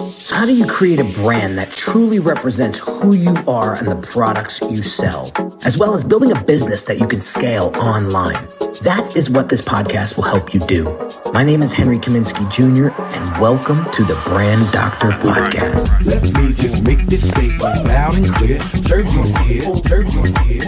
So how do you create a brand that truly represents who you are and the products you sell, as well as building a business that you can scale online? That is what this podcast will help you do. My name is Henry Kaminski Jr., and welcome to the Brand Doctor Podcast. Let me just make this statement loud and clear. Jersey's here, Jersey's here.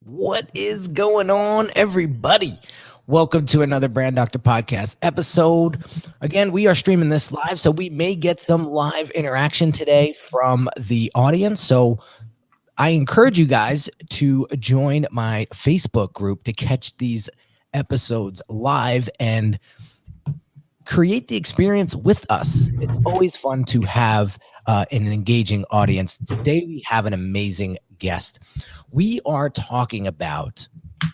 What is going on, everybody? Welcome to another Brand Doctor Podcast episode. Again, we are streaming this live, so we may get some live interaction today from the audience. So I encourage you guys to join my Facebook group to catch these episodes live and create the experience with us. It's always fun to have an engaging audience. Today, we have an amazing guest. We are talking about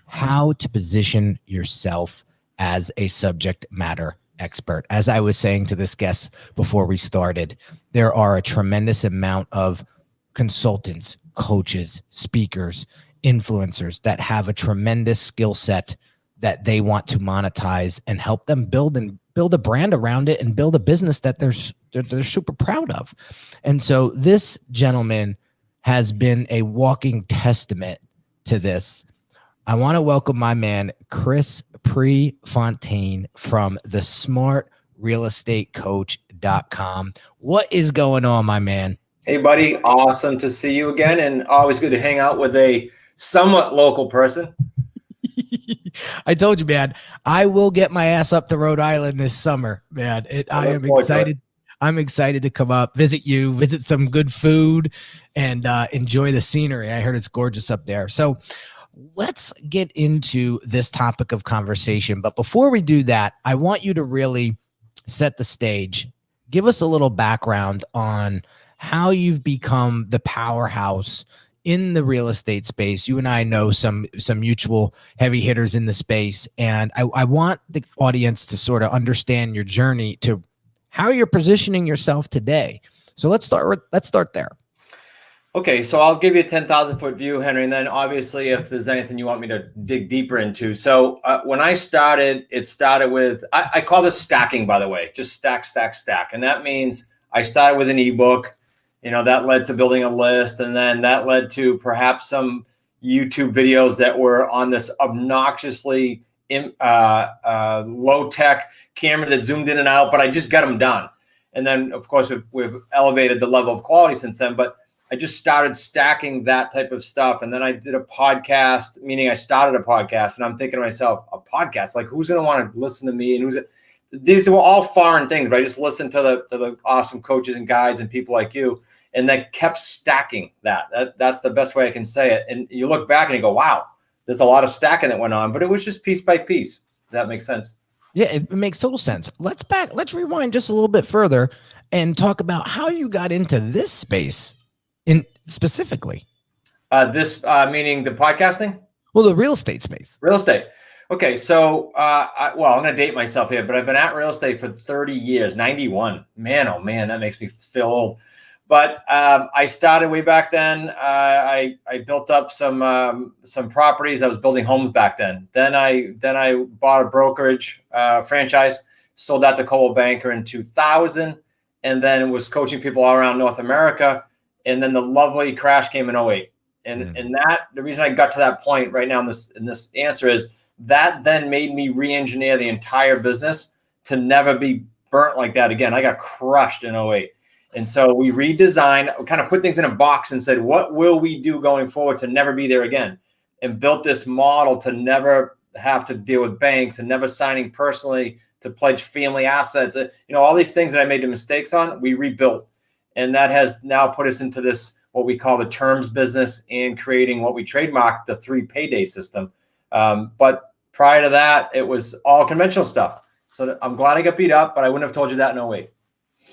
how to position yourself as a subject matter expert. As I was saying to this guest before we started, there are a tremendous amount of consultants, coaches, speakers, influencers that have a tremendous skill set that they want to monetize and help them build a brand around it and build a business that they're super proud of. And so this gentleman has been a walking testament to this. I want to welcome my man, Chris Prefontaine from the smartrealestatecoach.com. What is going on, my man? Hey, buddy. Awesome to see you again, and always good to hang out with a somewhat local person. I told you, man, I will get my ass up to Rhode Island this summer, man. I am excited. I'm excited to come up, visit you, visit some good food, and enjoy the scenery. I heard it's gorgeous up there. So let's get into this topic of conversation. But before we do that, I want you to really set the stage. Give us a little background on how you've become the powerhouse in the real estate space. You and I know some mutual heavy hitters in the space, and I want the audience to sort of understand your journey to how you're positioning yourself today. So let's start there. Okay, so I'll give you a 10,000 foot view, Henry, and then obviously if there's anything you want me to dig deeper into. So when I started, it started with, I call this stacking, by the way, just stack. And that means I started with an ebook, that led to building a list. And then that led to perhaps some YouTube videos that were on this obnoxiously low tech camera that zoomed in and out, but I just got them done. And then of course we've elevated the level of quality since then, but I just started stacking that type of stuff. And then I did a podcast, meaning I started a podcast, and I'm thinking to myself, a podcast, like who's going to want to listen to me? And these were all foreign things, but I just listened to the awesome coaches and guides and people like you. And that kept stacking that's the best way I can say it. And you look back and you go, wow, there's a lot of stacking that went on, but it was just piece by piece. If that makes sense. Yeah, it makes total sense. Let's rewind just a little bit further and talk about how you got into this space in specifically. Meaning the podcasting? Well, the real estate space. Real estate. Okay, so I'm going to date myself here, but I've been at real estate for 30 years, 91. Man, oh man, that makes me feel old. But I started way back then. I built up some properties. I was building homes back then. Then I bought a brokerage franchise, sold that to Coldwell Banker in 2000, and then was coaching people all around North America. And then the lovely crash came in 08. And that the reason I got to that point right now in this answer is that then made me re-engineer the entire business to never be burnt like that again. I got crushed in 08. And so we redesigned, kind of put things in a box and said, what will we do going forward to never be there again? And built this model to never have to deal with banks and never signing personally to pledge family assets. All these things that I made the mistakes on, we rebuilt. And that has now put us into this, what we call the terms business, and creating what we trademarked, the 3 payday system. But prior to that, it was all conventional stuff. So I'm glad I got beat up, but I wouldn't have told you that in 08.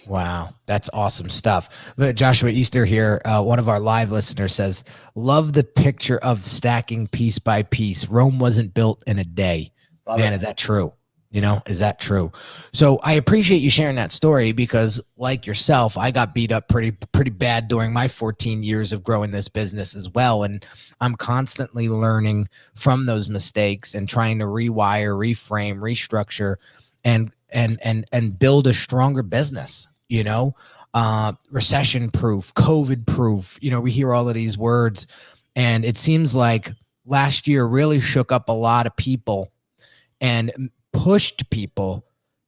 Wow, that's awesome stuff. Joshua Easter here, one of our live listeners says, love the picture of stacking piece by piece. Rome wasn't built in a day. Man, is that true? Is that true? So I appreciate you sharing that story because, like yourself, I got beat up pretty bad during my 14 years of growing this business as well. And I'm constantly learning from those mistakes and trying to rewire, reframe, restructure, and build a stronger business, recession proof, COVID proof. We hear all of these words, and it seems like last year really shook up a lot of people and pushed people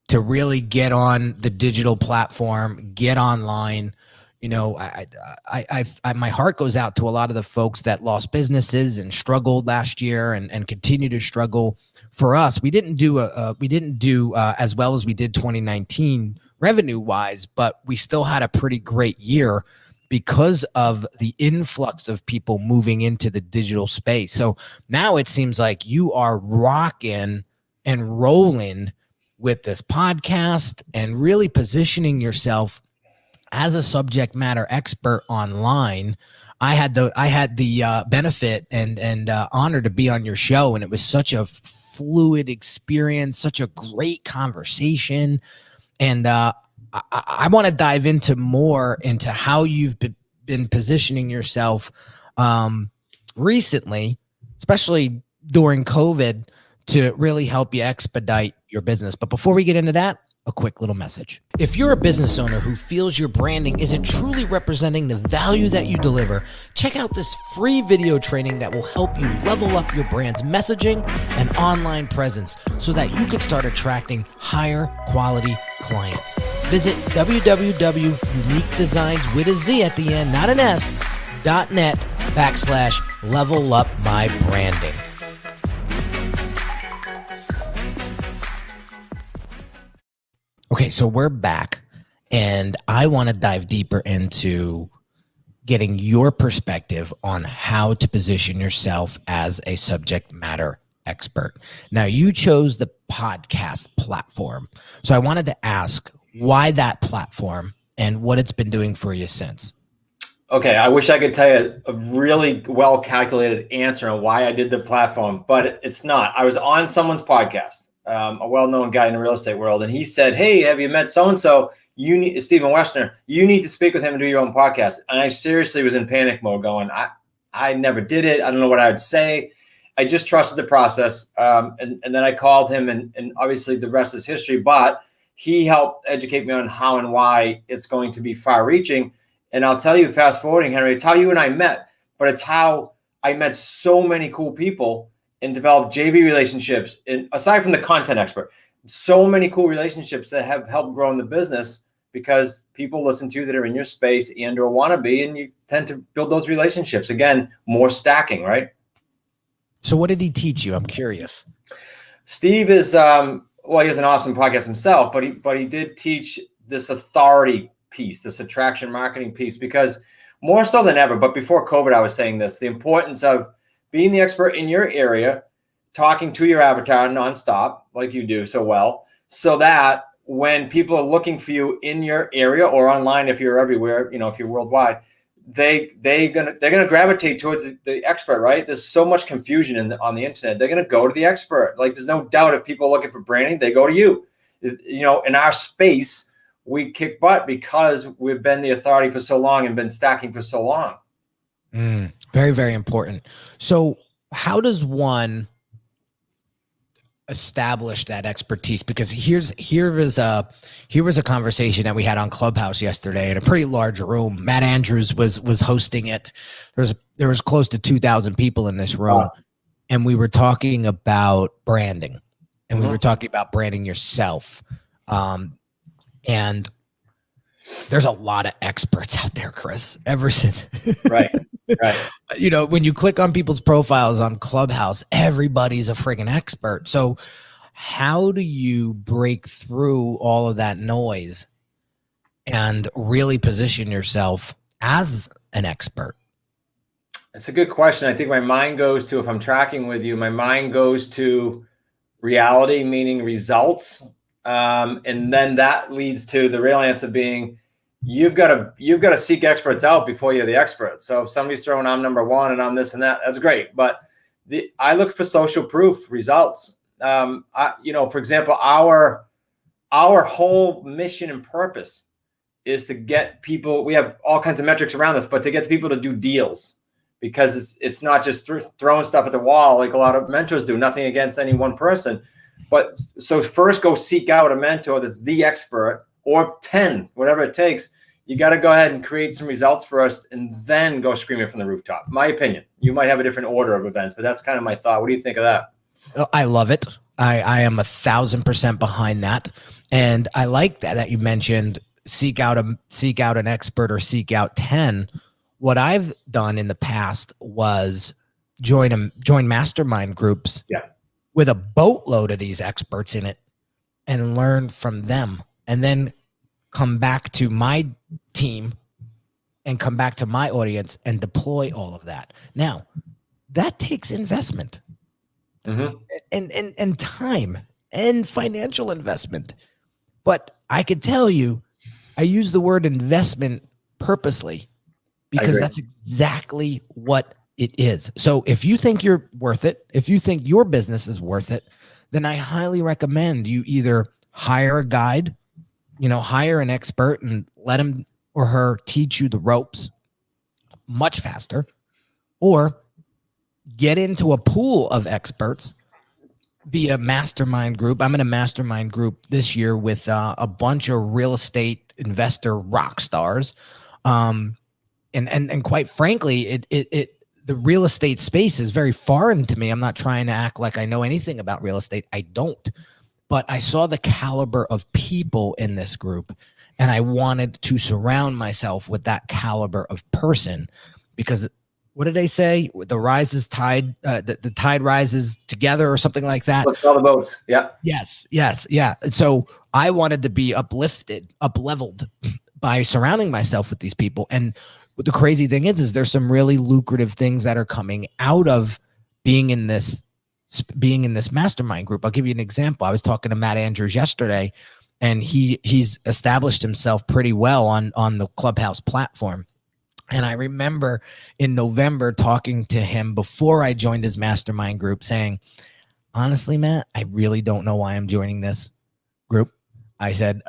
to really get on the digital platform, get online. My heart goes out to a lot of the folks that lost businesses and struggled last year and continue to struggle. For us, we didn't do as well as we did 2019 revenue wise, but we still had a pretty great year because of the influx of people moving into the digital space. So now it seems like you are rocking and rolling with this podcast and really positioning yourself as a subject matter expert online. I had the benefit and honor to be on your show, and it was such a fluid experience, such a great conversation. And I want to dive into how you've been positioning yourself recently, especially during COVID, to really help you expedite your business. But before we get into that, a quick little message. If you're a business owner who feels your branding isn't truly representing the value that you deliver, check out this free video training that will help you level up your brand's messaging and online presence so that you can start attracting higher quality clients. Visit www.uniquedesigns with a Z at the end, not an S, .net/level up my branding. Okay, so we're back, and I want to dive deeper into getting your perspective on how to position yourself as a subject matter expert. Now, you chose the podcast platform, so I wanted to ask why that platform and what it's been doing for you since. Okay, I wish I could tell you a really well-calculated answer on why I did the platform, but it's not. I was on someone's podcast. A well-known guy in the real estate world. And he said, hey, have you met so-and-so? Stephen Westner, you need to speak with him and do your own podcast. And I seriously was in panic mode going, I never did it. I don't know what I would say. I just trusted the process. And then I called him and obviously the rest is history, but he helped educate me on how and why it's going to be far reaching. And I'll tell you, fast forwarding, Henry, it's how you and I met, but it's how I met so many cool people and develop JV relationships. And aside from the content expert, so many cool relationships that have helped grow in the business because people listen to you that are in your space and or want to be, and you tend to build those relationships. Again, more stacking, right? So what did he teach you? I'm curious. Steve is, he has an awesome podcast himself, but he did teach this authority piece, this attraction marketing piece, because more so than ever, but before COVID, I was saying this, the importance of being the expert in your area, talking to your avatar nonstop, like you do so well, so that when people are looking for you in your area or online, if you're everywhere, if you're worldwide, they're gonna gravitate towards the expert, right? There's so much confusion on the internet. They're gonna go to the expert. Like there's no doubt if people are looking for branding, they go to you. In our space, we kick butt because we've been the authority for so long and been stacking for so long. Very, very important. So how does one establish that expertise? Because here was a conversation that we had on Clubhouse yesterday in a pretty large room. Matt Andrews was hosting it. There was close to 2,000 people in this room. Wow. And we were talking about branding, and we were talking about branding yourself. And there's a lot of experts out there, Chris, Right. When you click on people's profiles on Clubhouse, everybody's a friggin' expert. So how do you break through all of that noise and really position yourself as an expert? It's a good question. I think my mind goes to, if I'm tracking with you, my mind goes to reality, meaning results. And then that leads to the real answer being, you've got to seek experts out before you're the expert. So if somebody's throwing, I'm number one and I'm this and that, that's great. But I look for social proof results. For example, our whole mission and purpose is to get people. We have all kinds of metrics around this, but to get people to do deals, because it's not just throwing stuff at the wall like a lot of mentors do. Nothing against any one person, but so first go seek out a mentor that's the expert, or 10, whatever it takes. You got to go ahead and create some results first, and then go screaming from the rooftop. My opinion. You might have a different order of events, but that's kind of my thought. What do you think of that? I love it. I am 1,000% behind that. And I like that you mentioned seek out an expert or seek out 10. What I've done in the past was join mastermind groups with a boatload of these experts in it and learn from them, and then come back to my team and come back to my audience and deploy all of that. Now, that takes investment and time and financial investment. But I could tell you, I use the word investment purposely because that's exactly what it is. So if you think you're worth it, if you think your business is worth it, then I highly recommend you either hire a guide, hire an expert and let him or her teach you the ropes much faster, or get into a pool of experts via mastermind group. I'm in a mastermind group this year with a bunch of real estate investor rock stars. And quite frankly, the real estate space is very foreign to me. I'm not trying to act like I know anything about real estate. I don't. But I saw the caliber of people in this group, and I wanted to surround myself with that caliber of person, because what did they say? The tide rises together, or something like that. All the boats. Yeah. Yes. Yeah. So I wanted to be up-leveled by surrounding myself with these people. And the crazy thing is there's some really lucrative things that are coming out of being in this mastermind group. I'll give you an example. I was talking to Matt Andrews yesterday, and he's established himself pretty well on the Clubhouse platform. And I remember in November talking to him before I joined his mastermind group, saying, honestly, Matt, I really don't know why I'm joining this group. I said,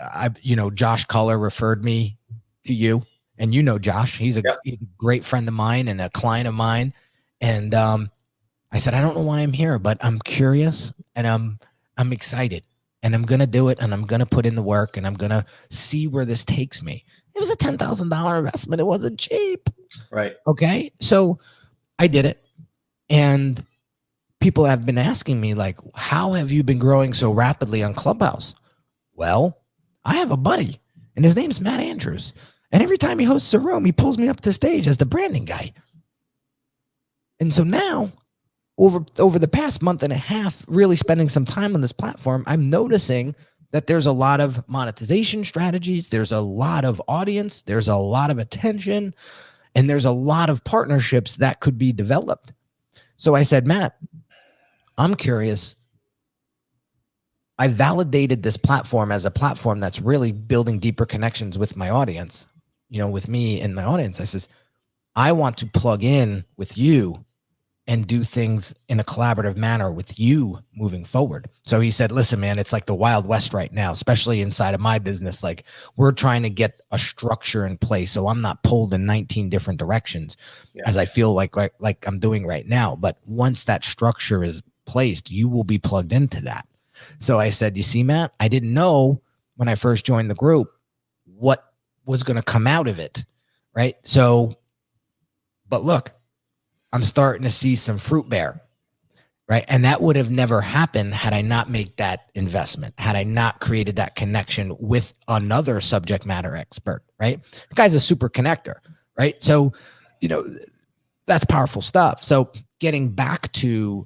Josh Culler referred me to you, and Josh, he's a great friend of mine and a client of mine. And, I said, I don't know why I'm here, but I'm curious and I'm excited, and I'm going to do it, and I'm going to put in the work, and I'm going to see where this takes me. It was a $10,000 investment. It wasn't cheap. Right. Okay. So I did it. And people have been asking me, like, how have you been growing so rapidly on Clubhouse? Well, I have a buddy, and his name's Matt Andrews. And every time he hosts a room, he pulls me up to stage as the branding guy. And so now, over the past month and a half, really spending some time on this platform, I'm noticing that there's a lot of monetization strategies. There's a lot of audience. There's a lot of attention, and there's a lot of partnerships that could be developed. So I said, Matt, I'm curious. I validated this platform as a platform that's really building deeper connections with my audience, with me and my audience. I says, I want to plug in with you and do things in a collaborative manner with you moving forward. So he said, listen, man, it's like the Wild West right now, especially inside of my business. Like, we're trying to get a structure in place, so I'm not pulled in 19 different directions as I feel like I'm doing right now. But once that structure is placed, you will be plugged into that. So I said, you see, Matt, I didn't know when I first joined the group what was going to come out of it. Right. So, but look, I'm starting to see some fruit bear, right? And that would have never happened had I not made that investment, had I not created that connection with another subject matter expert, right? The guy's a super connector, right? So, that's powerful stuff. So getting back to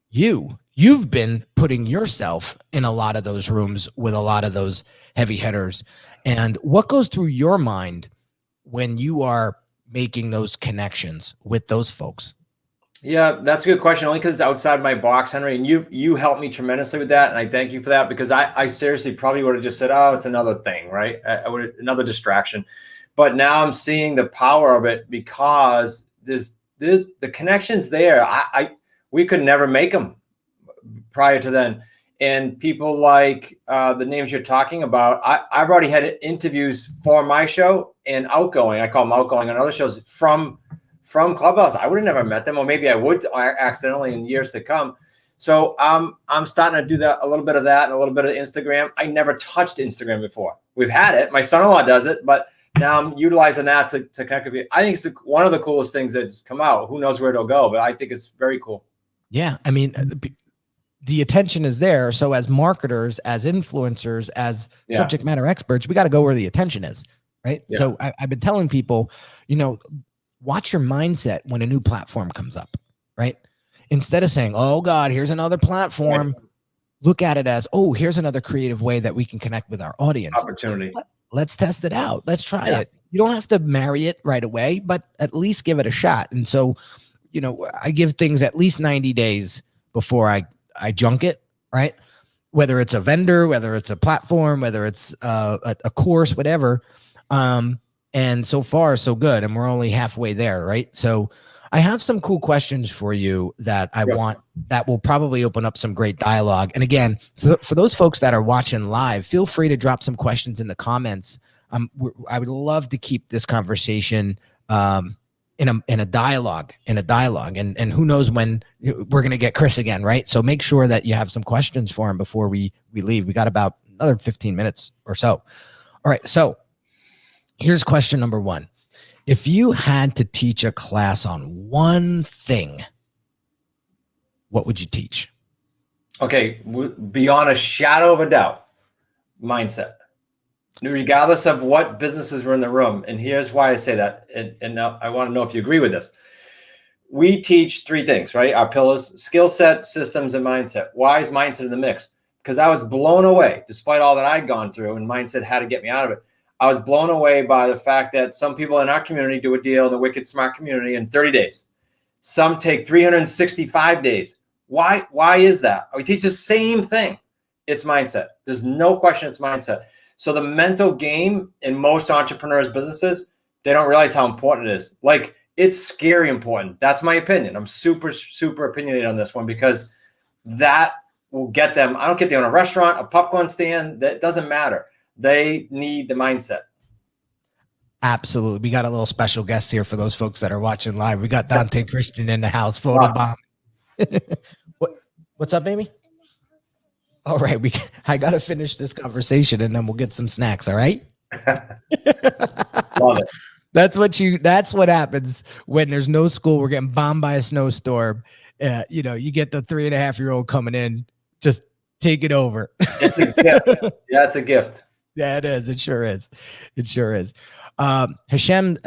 you've been putting yourself in a lot of those rooms with a lot of those heavy hitters. And what goes through your mind when you are making those connections with those folks? Yeah, that's a good question. Only because it's outside my box, Henry. And you helped me tremendously with that, and I thank you for that, because I seriously probably would have just said, "Oh, it's another thing," right? Another distraction. But now I'm seeing the power of it, because there's the connections there. We could never make them prior to then. And people like the names you're talking about, I've already had interviews for my show and outgoing. I call them outgoing on other shows from Clubhouse. I would have never met them, or maybe I would accidentally in years to come. So I'm starting to do that, a little bit of that, and a little bit of Instagram. I never touched Instagram before. We've had it. My son-in-law does it, but now I'm utilizing that to connect with you. I think it's one of the coolest things that's come out. Who knows where it'll go, but I think it's very cool. Yeah, I mean, the attention is there. So as marketers, as influencers, as subject matter experts, we got to go where the attention is, right? Yeah. So I've been telling people, watch your mindset when a new platform comes up, right? Instead of saying, oh God, here's another platform, right, look at it as, oh, here's another creative way that we can connect with our audience. Opportunity. Let's test it out. Let's try it. You don't have to marry it right away, but at least give it a shot. And so, I give things at least 90 days before I junk it, right? Whether it's a vendor, whether it's a platform, whether it's a course, whatever. And so far, so good. And we're only halfway there, right? So I have some cool questions for you that I want that will probably open up some great dialogue. And again, for those folks that are watching live, feel free to drop some questions in the comments. I would love to keep this conversation in a dialogue, and who knows when we're going to get Chris again, right? So make sure that you have some questions for him before we leave. We got about another 15 minutes or so. All right. So here's question number one. If you had to teach a class on one thing, what would you teach? Okay. Beyond a shadow of a doubt, mindset. Regardless of what businesses were in the room. And here's why I say that. And now I want to know if you agree with this. We teach three things, right? Our pillars: skill set, systems, and mindset. Why is mindset in the mix? Because I was blown away, despite all that I'd gone through, and mindset had to get me out of it. I was blown away by the fact that some people in our community do a deal in the Wicked Smart community in 30 days. Some take 365 days. Why is that? We teach the same thing. It's mindset. There's no question it's mindset. So the mental game in most entrepreneurs' businesses, they don't realize how important it is. Like, it's scary important. That's my opinion. I'm super, super opinionated on this one, because that will get them. I don't get them in a restaurant, a popcorn stand. That doesn't matter. They need the mindset. Absolutely. We got a little special guest here for those folks that are watching live. We got Dante Christian in the house. Photo bomb. What's up, Amy? All right. I got to finish this conversation and then we'll get some snacks. All right. Love it. That's what happens when there's no school. We're getting bombed by a snowstorm. You get the 3.5-year-old coming in, just take it over. It's a gift. Yeah, it's a gift. Yeah, it is. It sure is. It sure is. Hashem,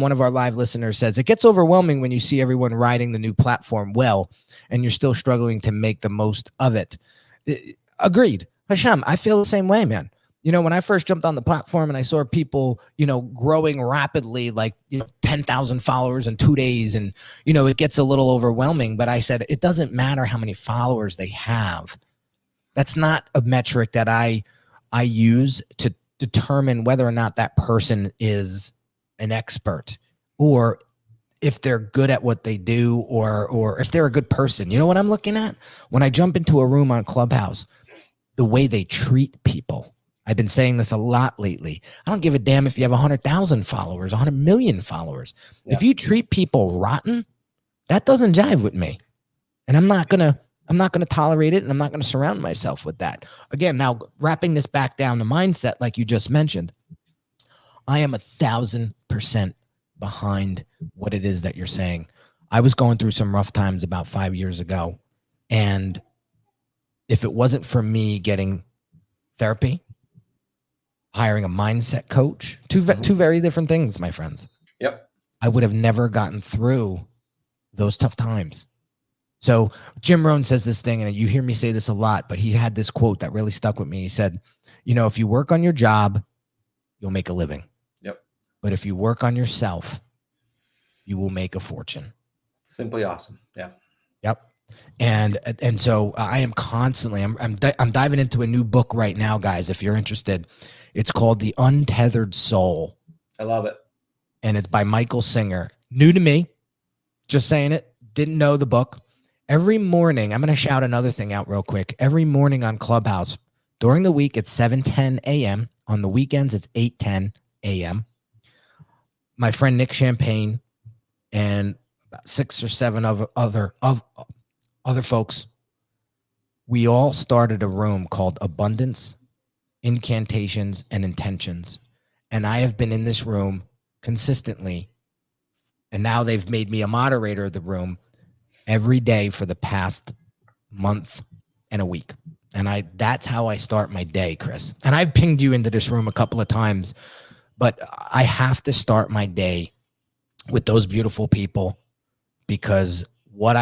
one of our live listeners, says, it gets overwhelming when you see everyone riding the new platform well, and you're still struggling to make the most of it. Agreed. Hashem, I feel the same way, man. When I first jumped on the platform and I saw people, growing rapidly, like 10,000 followers in 2 days, and, it gets a little overwhelming, but I said, it doesn't matter how many followers they have. That's not a metric that I use to determine whether or not that person is an expert, or if they're good at what they do, or if they're a good person. You know what I'm looking at? When I jump into a room on Clubhouse, the way they treat people. I've been saying this a lot lately. I don't give a damn if you have 100,000 followers, 100 million followers. Yeah. If you treat people rotten, that doesn't jive with me. And I'm not going to tolerate it, and I'm not going to surround myself with that. Again, now wrapping this back down to mindset, like you just mentioned, I am 1,000% behind what it is that you're saying. I was going through some rough times about 5 years ago, and if it wasn't for me getting therapy, hiring a mindset coach, two very different things, my friends. Yep. I would have never gotten through those tough times. So Jim Rohn says this thing, and you hear me say this a lot, but he had this quote that really stuck with me. He said, if you work on your job, you'll make a living. Yep. But if you work on yourself, you will make a fortune. Simply awesome. Yeah. Yep. And so I am constantly, I'm diving into a new book right now, guys. If you're interested, it's called The Untethered Soul. I love it. And it's by Michael Singer. New to me, just saying it. Didn't know the book. Every morning, I'm going to shout another thing out real quick. Every morning on Clubhouse, during the week, it's 7:10 a.m. On the weekends, it's 8:10 a.m. My friend Nick Champagne and about 6 or 7 of other folks, we all started a room called Abundance, Incantations, and Intentions. And I have been in this room consistently, and now they've made me a moderator of the room every day for the past month and a week. And that's how I start my day, Chris. And I've pinged you into this room a couple of times, but I have to start my day with those beautiful people, because what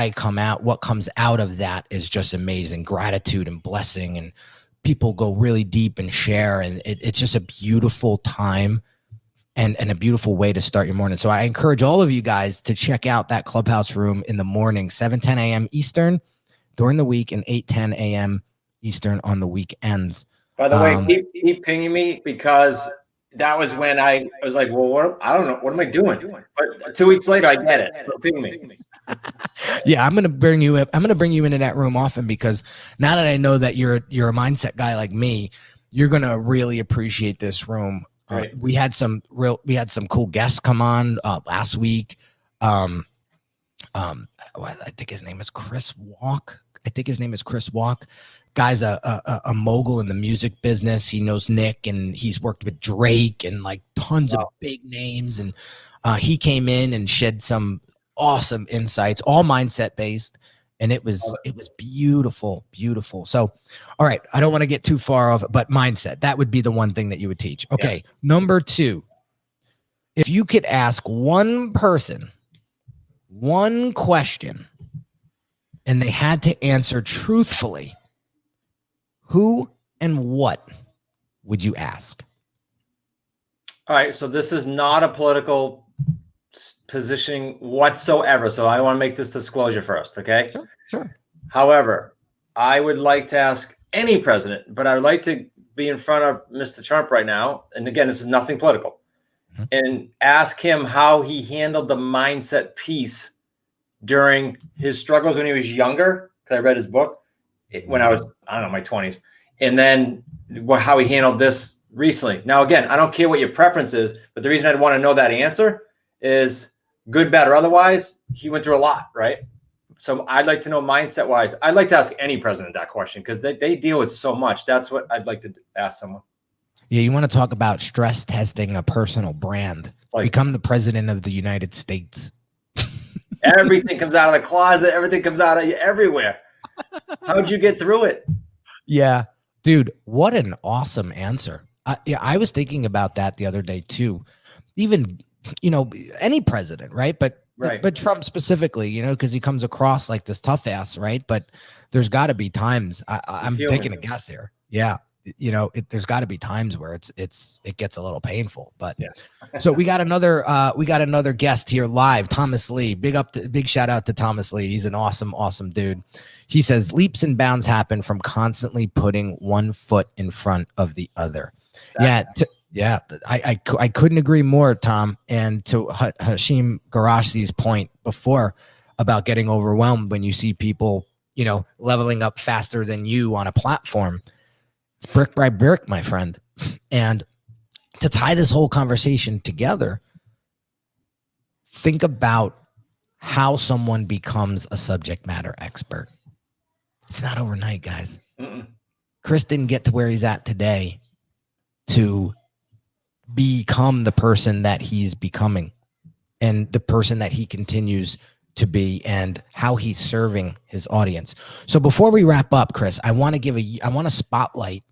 comes out of that is just amazing. Gratitude and blessing, and people go really deep and share. And it's just a beautiful time and a beautiful way to start your morning. So I encourage all of you guys to check out that Clubhouse room in the morning, 7:10 a.m. Eastern during the week, and 8:10 a.m. Eastern on the weekends. By the way, keep pinging me, because that was when I was like, well, I don't know. What am I doing? But 2 weeks later, I get it. So ping me. Yeah, I'm gonna bring you into that room often, because now that I know that you're a mindset guy like me, you're gonna really appreciate this room. Right. We had some cool guests come on last week. I think his name is Chris Walk. Guy's a mogul in the music business. He knows Nick, and he's worked with Drake and like tons of big names. And he came in and shed some awesome insights, all mindset based. And it was beautiful. So, all right, I don't want to get too far off, but mindset, that would be the one thing that you would teach. Okay. Yeah. Number 2, if you could ask one person one question and they had to answer truthfully, who and what would you ask? All right. So this is not a political positioning whatsoever. So I want to make this disclosure first. Okay. Sure. However, I would like to ask any president, but I would like to be in front of Mr. Trump right now. And again, this is nothing political, and ask him how he handled the mindset piece during his struggles when he was younger. Because I read his book when I was, my 20s. And then how he handled this recently. Now, again, I don't care what your preference is, but the reason I'd want to know that answer is good, bad, or otherwise, he went through a lot, right? So I'd like to know mindset wise. I'd like to ask any president that question, because they deal with so much. That's what I'd like to ask someone. Yeah, you want to talk about stress testing a personal brand. Become the president of the United States. Everything comes out of the closet. Everything comes out of you everywhere. How'd you get through it? Yeah, dude, what an awesome answer. I was thinking about that the other day too. Even, any president, right? But Trump specifically, because he comes across like this tough ass, right? But there's got to be times. I'm taking a guess here. Yeah, there's got to be times where it gets a little painful. But yeah. So we got another guest here live, Thomas Lee. Big shout out to Thomas Lee. He's an awesome dude. He says leaps and bounds happen from constantly putting one foot in front of the other. Yeah, I couldn't agree more, Tom. And to Hashim Garashi's point before about getting overwhelmed when you see people, leveling up faster than you on a platform, it's brick by brick, my friend. And to tie this whole conversation together, think about how someone becomes a subject matter expert. It's not overnight, guys. Chris didn't get to where he's at today to become the person that he's becoming and the person that he continues to be and how he's serving his audience. So before we wrap up, Chris, I want to spotlight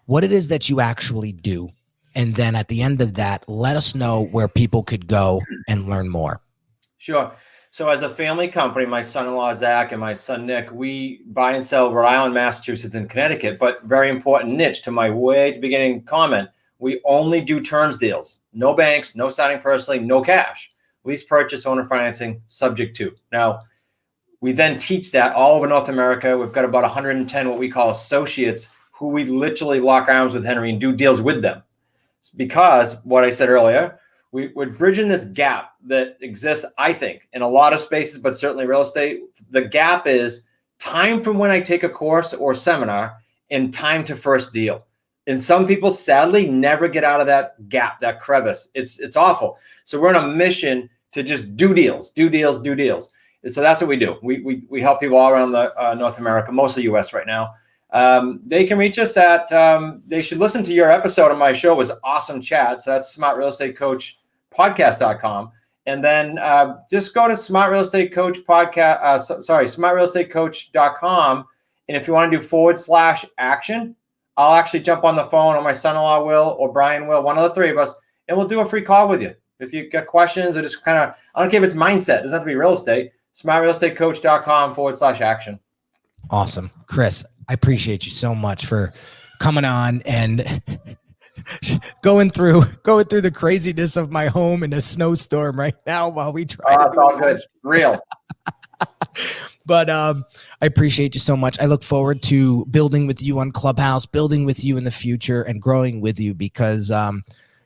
what it is that you actually do. And then at the end of that, let us know where people could go and learn more. Sure. So as a family company, my son-in-law, Zach, and my son, Nick, we buy and sell Rhode Island, Massachusetts, and Connecticut, but very important niche to my way at the beginning comment. We only do terms deals, no banks, no signing personally, no cash, lease purchase, owner financing, subject to. Now, we then teach that all over North America. We've got about 110 what we call associates who we literally lock arms with Henry and do deals with them. It's because what I said earlier, We're bridging this gap that exists, I think, in a lot of spaces, but certainly real estate. The gap is time from when I take a course or seminar and time to first deal. And some people sadly never get out of that gap, that crevice. It's awful. So we're on a mission to just do deals. And so that's what we do. We help people all around the North America, mostly US right now. They can reach us at, they should listen to your episode on my show. It was awesome chat. So that's smartrealestatecoachpodcast.com. And then just go to smartrealestatecoach.com. And if you want to do /action, I'll actually jump on the phone, or my son-in-law will, or Brian will, one of the three of us, and we'll do a free call with you. If you got questions or just kind of, I don't care if it's mindset, it doesn't have to be real estate, smartrealestatecoach.com /action. Awesome. Chris, I appreciate you so much for coming on and going through the craziness of my home in a snowstorm right now while we try to do all good. Real. But I appreciate you so much. I look forward to building with you on Clubhouse, building with you in the future, and growing with you, because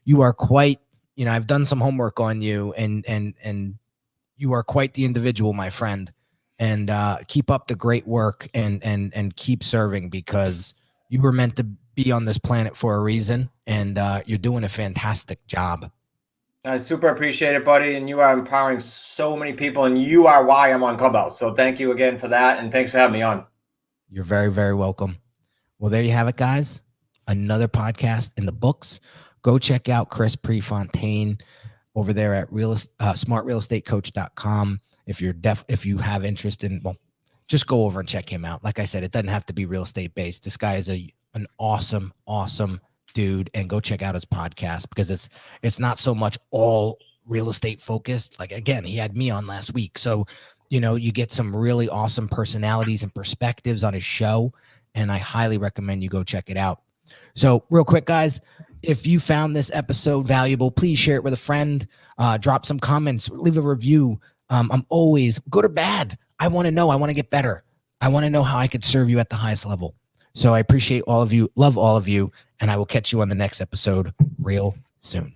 you are quite, I've done some homework on you, and you are quite the individual, my friend. And keep up the great work and keep serving, because you were meant to be on this planet for a reason, and you're doing a fantastic job. I super appreciate it, buddy. And you are empowering so many people, and you are why I'm on Clubhouse. So thank you again for that. And thanks for having me on. You're very, very welcome. Well, there you have it, guys. Another podcast in the books. Go check out Chris Prefontaine over there at smartrealestatecoach.com. If you have interest in, just go over and check him out. Like I said, it doesn't have to be real estate based. This guy is an awesome dude, and go check out his podcast, because it's not so much all real estate focused. Like, again, he had me on last week. So, you get some really awesome personalities and perspectives on his show, and I highly recommend you go check it out. So real quick, guys, if you found this episode valuable, please share it with a friend, drop some comments, leave a review. I'm always, good or bad, I want to know. I want to get better. I want to know how I could serve you at the highest level. So I appreciate all of you, love all of you, and I will catch you on the next episode real soon.